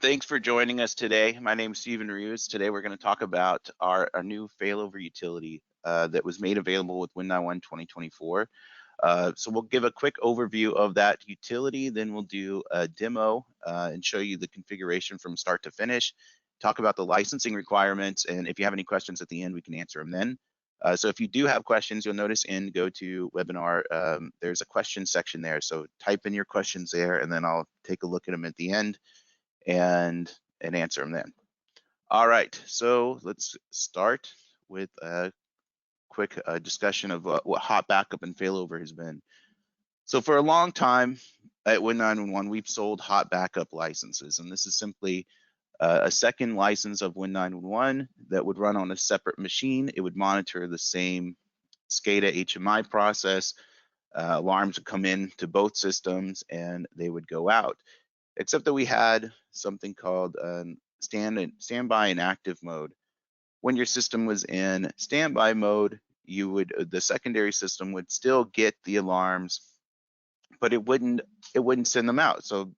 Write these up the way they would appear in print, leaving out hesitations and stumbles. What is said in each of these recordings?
Thanks for joining us today. My name is Stephen Reeves. Today we're going to talk about our new failover utility that was made available with Win91 2024. So we'll give a quick overview of that utility, then we'll do a demo and show you the configuration from start to finish, talk about the licensing requirements, and if you have any questions at the end, we can answer them then. So if you do have questions, you'll notice in Go To Webinar, there's a question section there. So type in your questions there, and then I'll take a look at them at the end and answer them then. All right, so let's start with a quick discussion of what hot backup and failover has been. So for a long time at Win911, we've sold hot backup licenses, and this is simply a second license of Win911 that would run on a separate machine. It would monitor the same SCADA HMI process. Alarms would come in to both systems and they would go out, except that we had something called standby and active mode. When your system was in standby mode, the secondary system would still get the alarms, but it wouldn't send them out. So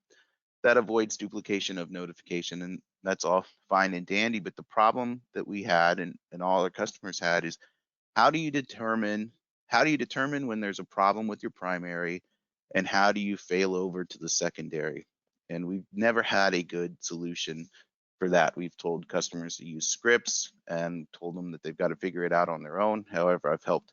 that avoids duplication of notification, and that's all fine and dandy. But the problem that we had and all our customers had is how do you determine when there's a problem with your primary, and how do you fail over to the secondary? And we've never had a good solution for that. We've told customers to use scripts and told them that they've got to figure it out on their own. However, I've helped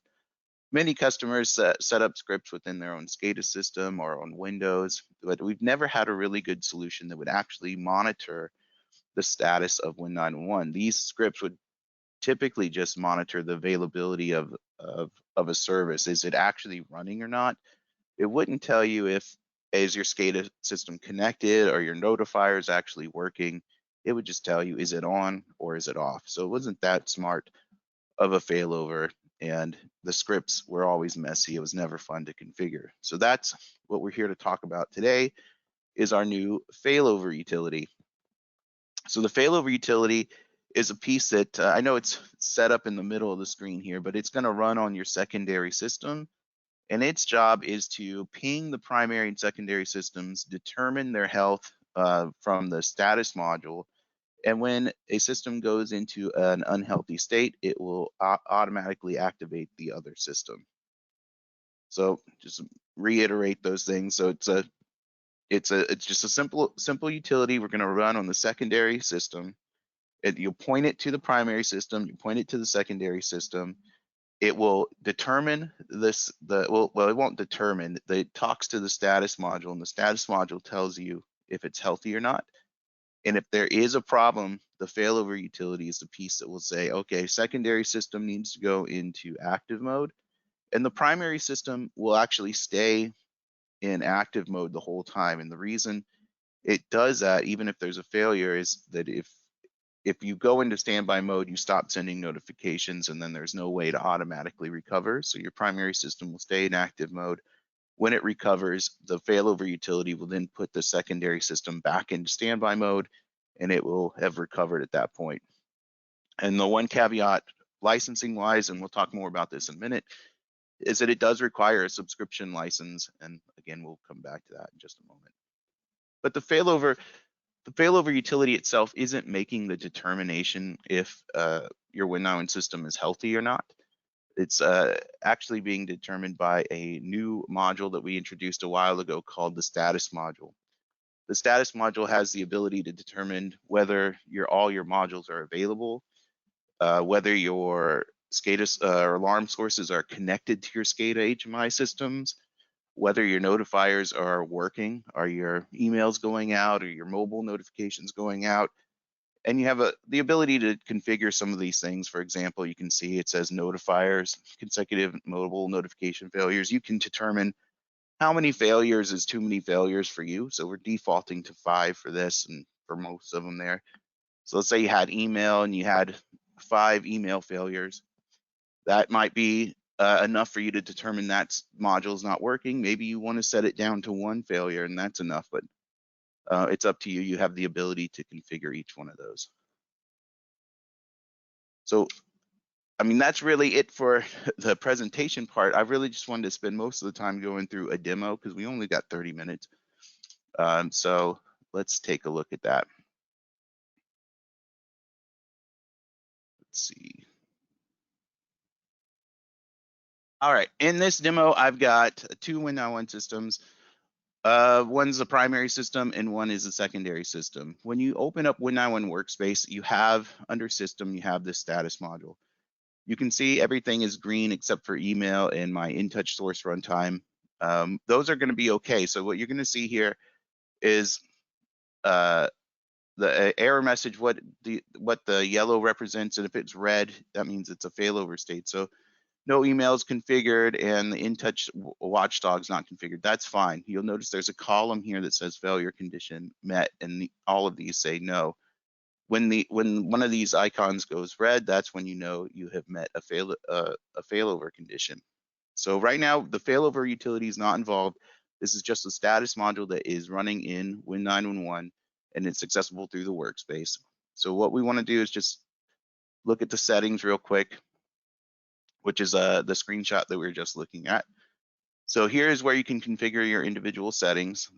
many customers set up scripts within their own SCADA system or on Windows, but we've never had a really good solution that would actually monitor the status of Win911. These scripts would typically just monitor the availability of a service. Is it actually running or not? It wouldn't tell you if is your SCADA system connected or your notifier is actually working. It would just tell you, is it on or is it off? So it wasn't that smart of a failover, and the scripts were always messy. It was never fun to configure. So that's what we're here to talk about today, is our new failover utility. So the failover utility is a piece that I know it's set up in the middle of the screen here, but it's going to run on your secondary system. And its job is to ping the primary and secondary systems, determine their health from the status module. And when a system goes into an unhealthy state, it will automatically activate the other system. So just reiterate those things. So it's just a simple utility we're going to run on the secondary system. You'll point it to the primary system, you point it to the secondary system. It will determine this, well, it won't determine, it talks to the status module, and the status module tells you if it's healthy or not. And if there is a problem, the failover utility is the piece that will say, okay, secondary system needs to go into active mode, and the primary system will actually stay in active mode the whole time. And the reason it does that, even if there's a failure, is that if you go into standby mode, you stop sending notifications, and then there's no way to automatically recover. So your primary system will stay in active mode. When it recovers, the failover utility will then put the secondary system back into standby mode, and it will have recovered at that point. And the one caveat, licensing wise, and we'll talk more about this in a minute, is that it does require a subscription license. And again, we'll come back to that in just a moment. But the failover utility itself isn't making the determination if your Win9 system is healthy or not. It's actually being determined by a new module that we introduced a while ago called the status module. The status module has the ability to determine whether all your modules are available, whether your SCADA or alarm sources are connected to your SCADA HMI systems, whether your notifiers are working, are your emails going out, or your mobile notifications going out. And you have the ability to configure some of these things. For example, you can see it says notifiers, consecutive mobile notification failures. You can determine how many failures is too many failures for you. So we're defaulting to 5 for this and for most of them there. So let's say you had email and you had 5 email failures. That might be enough for you to determine that module is not working. Maybe you want to set it down to 1 failure, and that's enough, but it's up to you. You have the ability to configure each one of those. So, I mean, that's really it for the presentation part. I really just wanted to spend most of the time going through a demo because we only got 30 minutes. So let's take a look at that. let's see. All right, in this demo, I've got two Win91 systems. One's the primary system and one is a secondary system. When you open up Win91 Workspace, you have under System, you have the status module. You can see everything is green except for email and my InTouch source runtime. Those are going to be okay. So what you're going to see here is the error message, what the yellow represents, and if it's red, that means it's a failover state. So no emails configured and the InTouch watchdog's not configured. That's fine. You'll notice there's a column here that says failure condition met, and all of these say no. When one of these icons goes red, that's when you know you have met a failover condition. So right now, the failover utility is not involved. This is just a status module that is running in Win911, and it's accessible through the workspace. So what we want to do is just look at the settings real quick, which is the screenshot that we were just looking at. So here's where you can configure your individual settings.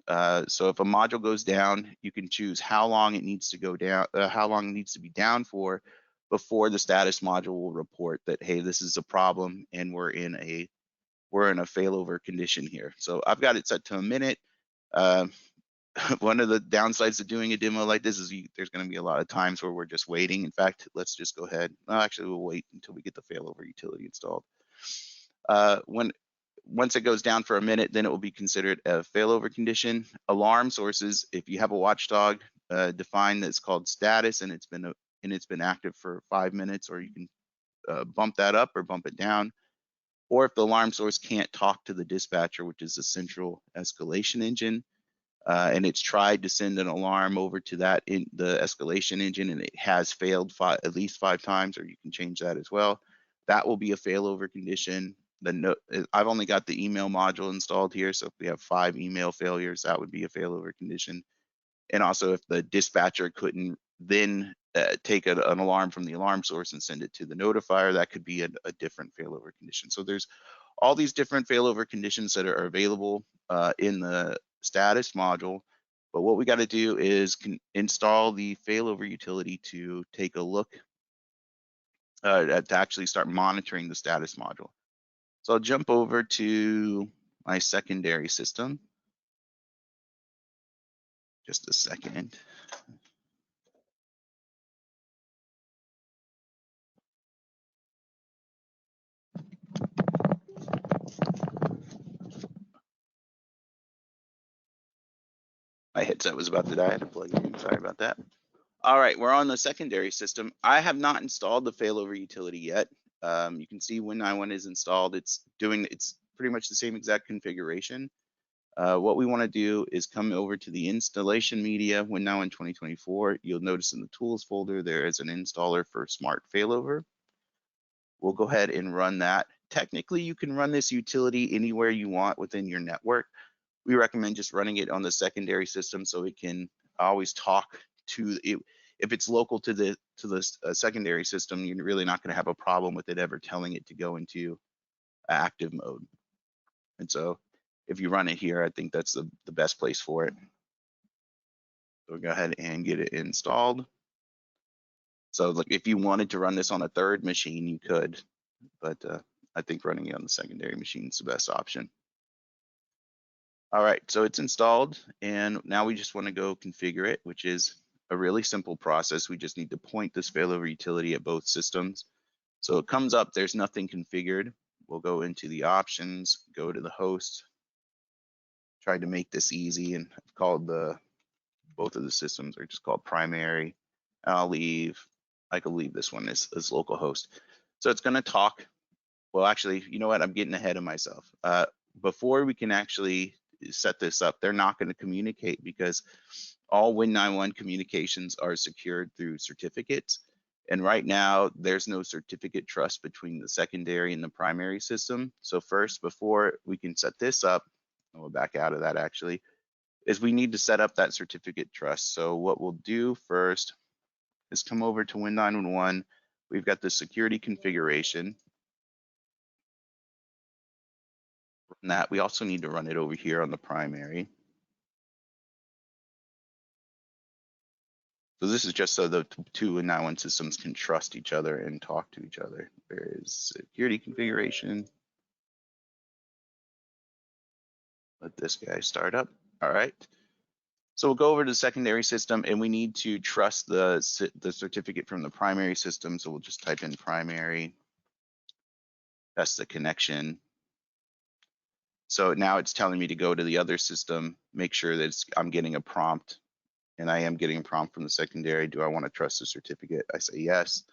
So if a module goes down, you can choose how long it needs to go down, how long it needs to be down for before the status module will report that, hey, this is a problem and we're in a failover condition here. So I've got it set to a minute. One of the downsides of doing a demo like this is there's going to be a lot of times where we're just waiting. In fact, let's just go ahead. Actually, we'll wait until we get the failover utility installed. Once it goes down for a minute, then it will be considered a failover condition. Alarm sources, if you have a watchdog defined that's called status and it's been active for 5 minutes, or you can bump that up or bump it down. Or if the alarm source can't talk to the dispatcher, which is a central escalation engine, and it's tried to send an alarm over to that in the escalation engine and it has failed at least 5 times, or you can change that as well. That will be a failover condition. I've only got the email module installed here, so if we have 5 email failures, that would be a failover condition. And also if the dispatcher couldn't then take an alarm from the alarm source and send it to the notifier, that could be a different failover condition. So there's all these different failover conditions that are available in the status module. But what we got to do is install the failover utility to take a look to actually start monitoring the status module. So I'll jump over to my secondary system. Just a second. My headset was about to die. I had to plug it in. Sorry about that. All right, we're on the secondary system. I have not installed the failover utility yet. You can see Win91 is installed. It's pretty much the same exact configuration. What we want to do is come over to the installation media, Win91 2024. You'll notice in the tools folder there is an installer for Smart Failover. We'll go ahead and run that. Technically, you can run this utility anywhere you want within your network. We recommend just running it on the secondary system so it can always talk to it. If it's local to the secondary system, you're really not going to have a problem with it ever telling it to go into active mode. And so if you run it here, I think that's the best place for it. So we'll go ahead and get it installed. So like if you wanted to run this on a third machine, you could, but I think running it on the secondary machine is the best option. All right, so it's installed, and now we just want to go configure it, which is a really simple process. We just need to point this failover utility at both systems. So it comes up, there's nothing configured. We'll go into the options, go to the host, try to make this easy, and I've called both of the systems are just called primary. I can leave this one as localhost. So it's going to talk. Well, actually, you know what? I'm getting ahead of myself. Before we can actually set this up, they're not going to communicate because all Win91 communications are secured through certificates. And right now, there's no certificate trust between the secondary and the primary system. So first, before we can set this up, and we'll back out of that actually, is we need to set up that certificate trust. So what we'll do first is come over to Win911. We've got the security configuration. Run that. We also need to run it over here on the primary. So this is just so the two Win91 systems can trust each other and talk to each other. There is security configuration. Let this guy start up. All right. So we'll go over to the secondary system, and we need to trust the certificate from the primary system. So we'll just type in primary, test the connection. So now it's telling me to go to the other system, make sure that I'm getting a prompt, and I am getting a prompt from the secondary. Do I want to trust the certificate? I say yes.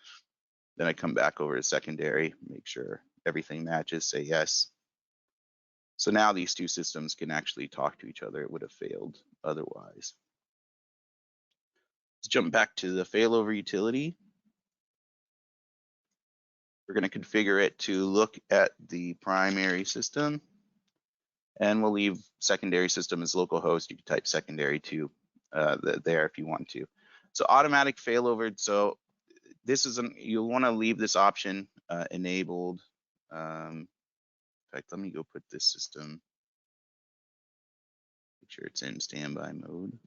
Then I come back over to secondary, make sure everything matches, say yes. So now these two systems can actually talk to each other. It would have failed otherwise. Let's jump back to the failover utility. We're going to configure it to look at the primary system, and we'll leave secondary system as localhost. You can type secondary too there if you want to. So automatic failover. So this is you'll want to leave this option enabled. In fact, let me go put this system. Make sure it's in standby mode.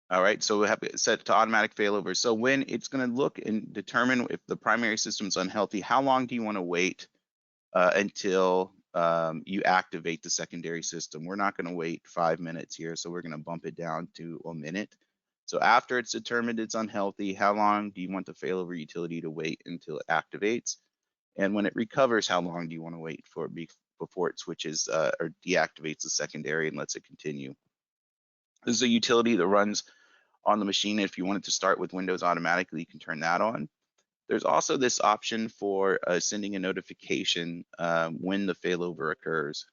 All right, so we have it set to automatic failover. So when it's going to look and determine if the primary system is unhealthy, how long do you want to wait until you activate the secondary system? We're not going to wait 5 minutes here, so we're going to bump it down to a minute. So after it's determined it's unhealthy, how long do you want the failover utility to wait until it activates? And when it recovers, how long do you want to wait for it before it switches or deactivates the secondary and lets it continue? This is a utility that runs on the machine. If you want it to start with Windows automatically, you can turn that on. There's also this option for sending a notification when the failover occurs.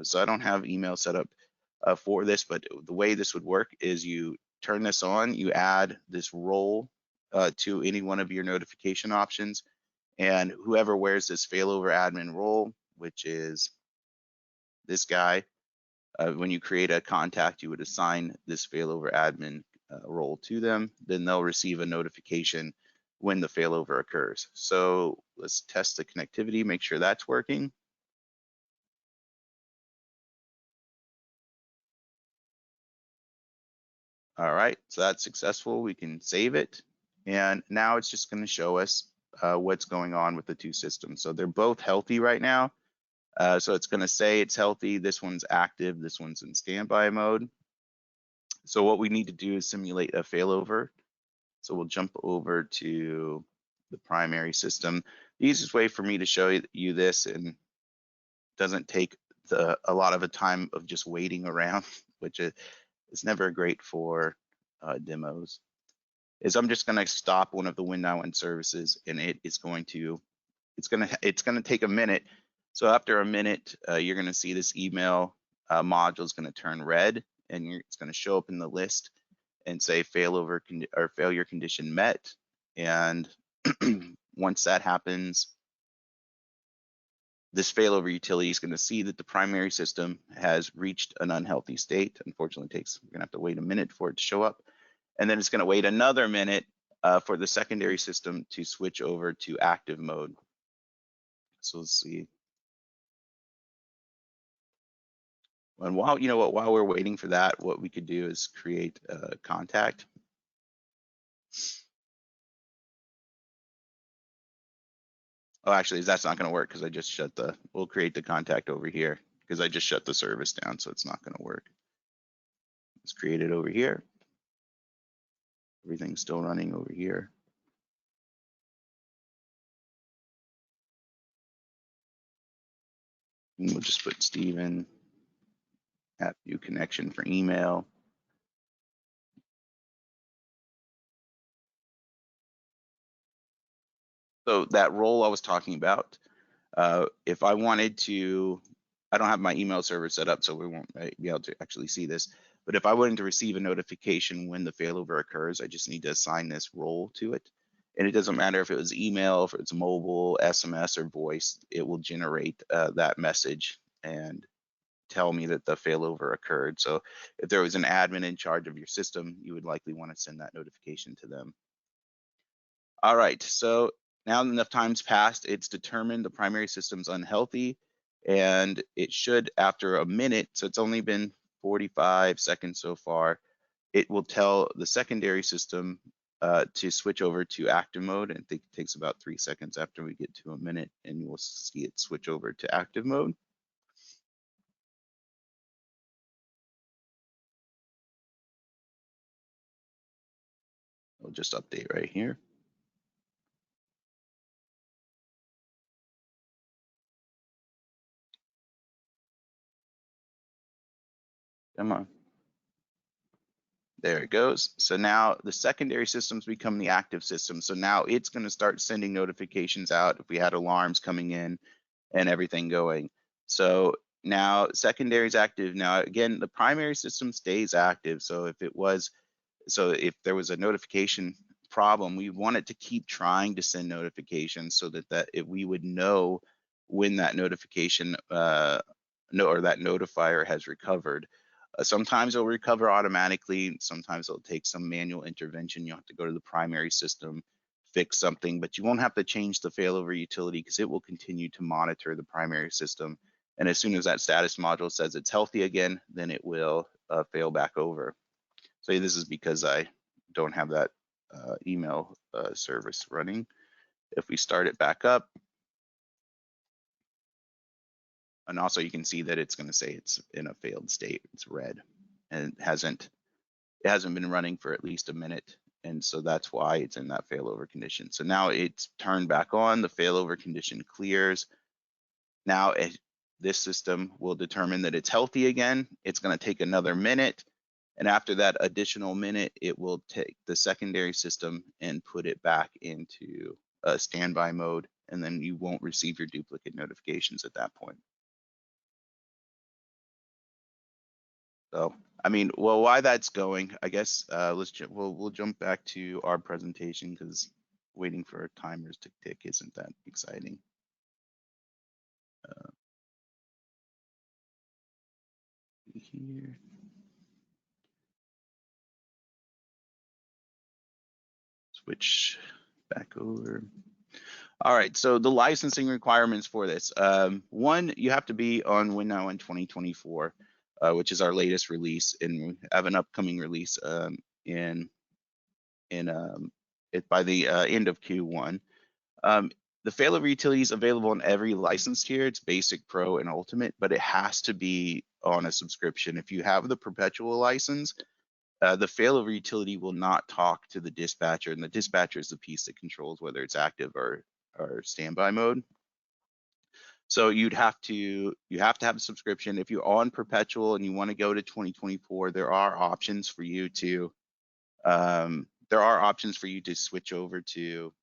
So I don't have email set up for this, but the way this would work is you turn this on, you add this role to any one of your notification options, and whoever wears this failover admin role, which is this guy, when you create a contact, you would assign this failover admin role to them. Then they'll receive a notification when the failover occurs. So let's test the connectivity, make sure that's working. All right, so that's successful. We can save it. And now it's just going to show us what's going on with the two systems. So they're both healthy right now. So it's going to say it's healthy. This one's active. This one's in standby mode. So what we need to do is simulate a failover. So we'll jump over to the primary system. The easiest way for me to show you this, and doesn't take a lot of a time of just waiting around, which is never great for demos, is I'm just going to stop one of the Win91 services, and it's going to take a minute. So after a minute, you're going to see this email module is going to turn red, and it's going to show up in the list and say failover or failure condition met. And once that happens, this failover utility is going to see that the primary system has reached an unhealthy state. Unfortunately, we're going to have to wait a minute for it to show up. And then it's going to wait another minute for the secondary system to switch over to active mode. So let's see. And while we're waiting for that, what we could do is create a contact. Oh, actually, that's not going to work because I just we'll create the contact over here because I just shut the service down, so it's not going to work. Let's create it over here. Everything's still running over here. And we'll just put Steven at new connection for email. So that role I was talking about, if I wanted to, I don't have my email server set up, so we won't be able to actually see this. But if I wanted to receive a notification when the failover occurs, I just need to assign this role to it. And it doesn't matter if it was email, if it's mobile, SMS, or voice, it will generate that message and tell me that the failover occurred. So if there was an admin in charge of your system, you would likely want to send that notification to them. All right, so now enough time's passed, it's determined the primary system's unhealthy, and it should, after a minute, so it's only been 45 seconds so far. It will tell the secondary system to switch over to active mode. I think it takes about 3 seconds after we get to a minute, and we'll see it switch over to active mode. We'll just update right here. Come on. There it goes. So now the secondary systems become the active system. So now it's going to start sending notifications out if we had alarms coming in and everything going. So now secondary is active. Now again, the primary system stays active. So if there was a notification problem, we want it to keep trying to send notifications so that we would know when that notification or that notifier has recovered. Sometimes it'll recover automatically. Sometimes it'll take some manual intervention. You'll have to go to the primary system, fix something, but you won't have to change the failover utility because it will continue to monitor the primary system. And as soon as that status module says it's healthy again, then it will fail back over. So this is because I don't have that email service running. If we start it back up, and also you can see that it's going to say it's in a failed state. It's red, and it hasn't been running for at least a minute, and so that's why it's in that failover condition. So now it's turned back on. The failover condition clears. Now this system will determine that it's healthy again. It's going to take another minute. And after that additional minute, it will take the secondary system and put it back into a standby mode, and then you won't receive your duplicate notifications at that point. So, I mean, well, why that's going, I guess we'll jump back to our presentation because waiting for our timers to tick isn't that exciting. Here. Switch back over. All right, so the licensing requirements for this. One, you have to be on Win9 2024, which is our latest release, and we have an upcoming release by the end of Q1. The failover utility is available on every license tier. It's basic, pro, and ultimate, but it has to be on a subscription. If you have the perpetual license, the failover utility will not talk to the dispatcher, and the dispatcher is the piece that controls whether it's active or standby mode. So you have to have a subscription. If you're on perpetual and you want to go to 2024, there are options for you to switch over to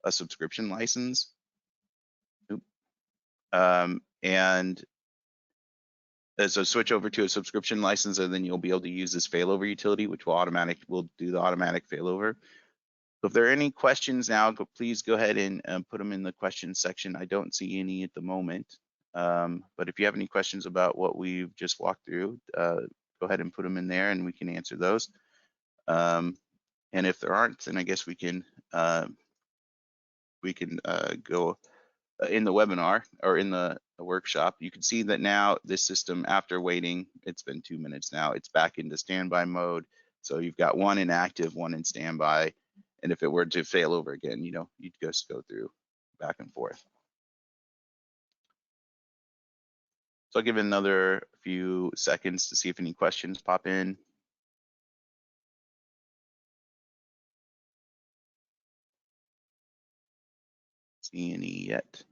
a subscription license. So switch over to a subscription license, and then you'll be able to use this failover utility, which will do the automatic failover. So if there are any questions now, please go ahead and put them in the questions section. I don't see any at the moment, but if you have any questions about what we've just walked through, go ahead and put them in there, and we can answer those. And if there aren't, then I guess we can go in the webinar or in the workshop. You can see that now this system, after waiting, it's been 2 minutes now, it's back into standby mode. So you've got one in active, one in standby. And if it were to fail over again, you'd just go through back and forth. So I'll give it another few seconds to see if any questions pop in. See any yet?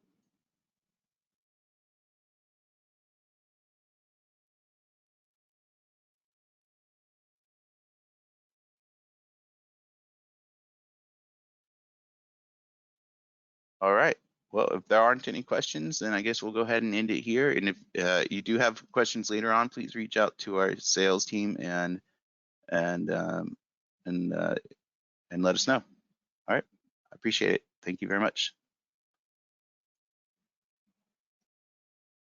All right. Well, if there aren't any questions, then I guess we'll go ahead and end it here. And if you do have questions later on, please reach out to our sales team and let us know. All right. I appreciate it. Thank you very much.